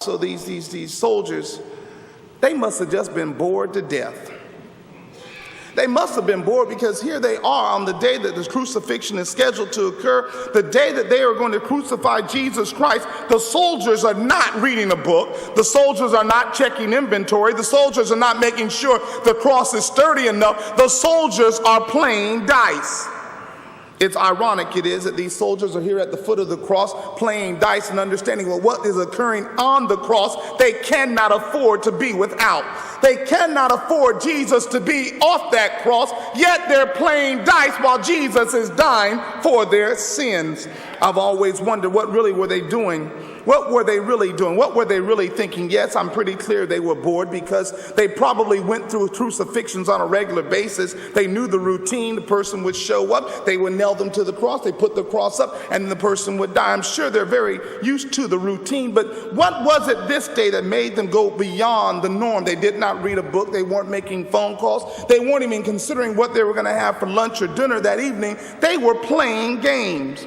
So these soldiers, they must have just been bored to death. They must have been bored because here they are on the day that the crucifixion is scheduled to occur, the day that they are going to crucify Jesus Christ. The soldiers are not reading a book. The soldiers are not checking inventory. The soldiers are not making sure the cross is sturdy enough. The soldiers are playing dice. It's ironic, it is, that these soldiers are here at the foot of the cross playing dice and understanding, well, what is occurring on the cross, they cannot afford to be without. They cannot afford Jesus to be off that cross, yet they're playing dice while Jesus is dying for their sins. I've always wondered, what really were they doing? What were they really doing? What were they really thinking? Yes, I'm pretty clear they were bored because they probably went through crucifixions on a regular basis. They knew the routine. The person would show up. They would nail them to the cross. They put the cross up and the person would die. I'm sure they're very used to the routine. But what was it this day that made them go beyond the norm? They did not read a book. They weren't making phone calls. They weren't even considering what they were going to have for lunch or dinner that evening. They were playing games.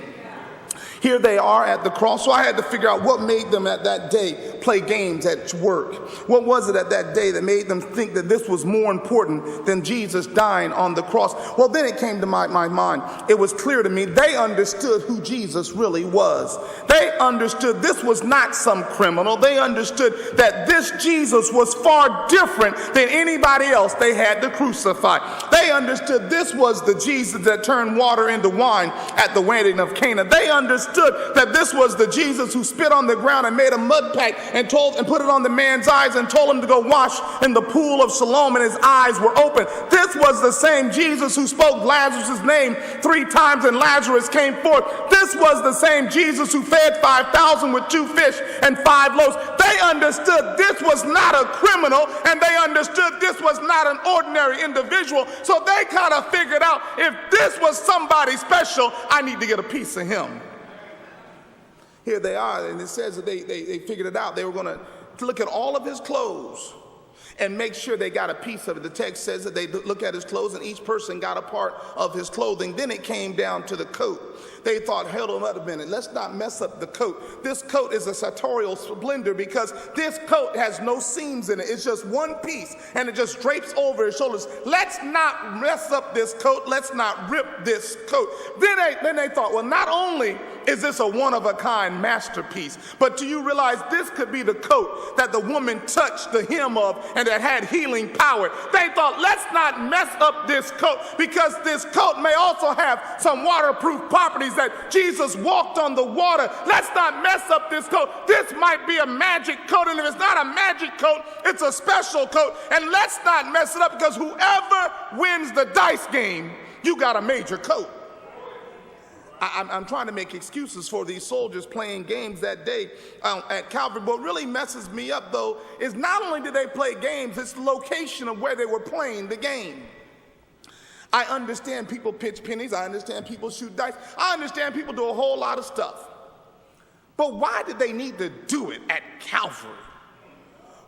Here they are at the cross. So I had to figure out what made them at that day play games at work. What was it at that day that made them think that this was more important than Jesus dying on the cross? Well, then it came to my mind. It was clear to me they understood who Jesus really was. They understood this was not some criminal. They understood that this Jesus was far different than anybody else they had to crucify. They understood this was the Jesus that turned water into wine at the wedding of Cana. They understood that this was the Jesus who spit on the ground and made a mud pack and put it on the man's eyes and told him to go wash in the pool of Siloam, and his eyes were open. This was the same Jesus who spoke Lazarus' name 3 times and Lazarus came forth. This was the same Jesus who fed 5,000 with 2 fish and 5 loaves. They understood this was not a criminal, and they understood this was not an ordinary individual. So they kind of figured out, if this was somebody special, I need to get a piece of him. Here they are, and it says that they figured it out. They were going to look at all of his clothes and make sure they got a piece of it. The text says that they look at his clothes, and each person got a part of his clothing. Then it came down to the coat. They thought, hold on a minute, let's not mess up the coat. This coat is a sartorial splendor because this coat has no seams in it. It's just one piece, and it just drapes over his shoulders. Let's not mess up this coat. Let's not rip this coat. Then they thought, well, not only is this a one-of-a-kind masterpiece, but do you realize this could be the coat that the woman touched the hem of and that had healing power? They thought, let's not mess up this coat because this coat may also have some waterproof properties that Jesus walked on the water. Let's not mess up this coat. This might be a magic coat, and if it's not a magic coat, it's a special coat. And let's not mess it up because whoever wins the dice game, you got a major coat. I'm trying to make excuses for these soldiers playing games that day at Calvary. What really messes me up, though, is not only did they play games, it's the location of where they were playing the game. I understand people pitch pennies. I understand people shoot dice. I understand people do a whole lot of stuff. But why did they need to do it at Calvary?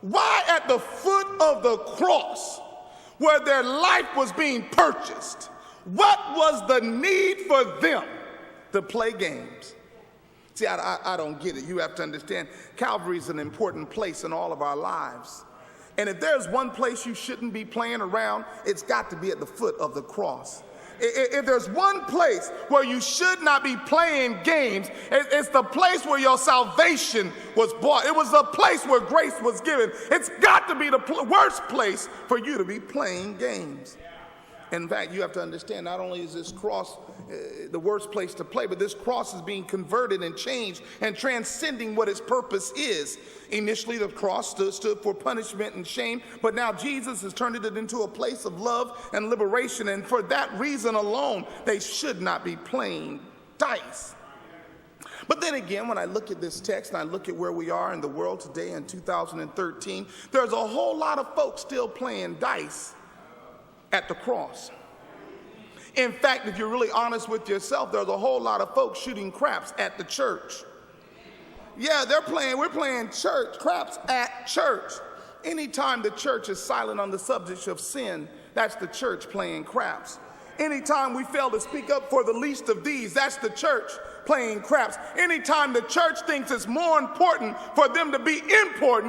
Why at the foot of the cross where their life was being purchased? What was the need for them to play games? See, I don't get it. You have to understand, Calvary is an important place in all of our lives. And if there's one place you shouldn't be playing around, it's got to be at the foot of the cross. If there's one place where you should not be playing games, it's the place where your salvation was bought. It was the place where grace was given. It's got to be the worst place for you to be playing games. In fact, you have to understand, not only is this cross the worst place to play, but this cross is being converted and changed and transcending what its purpose is. Initially, the cross stood for punishment and shame, but now Jesus has turned it into a place of love and liberation, and for that reason alone, they should not be playing dice. But then again, when I look at this text and I look at where we are in the world today in 2013, there's a whole lot of folks still playing dice at the cross. In fact, if you're really honest with yourself, there's a whole lot of folks shooting craps at the church. Yeah, we're playing craps at church. Anytime the church is silent on the subject of sin, that's the church playing craps. Anytime we fail to speak up for the least of these, that's the church playing craps. Anytime the church thinks it's more important for them to be important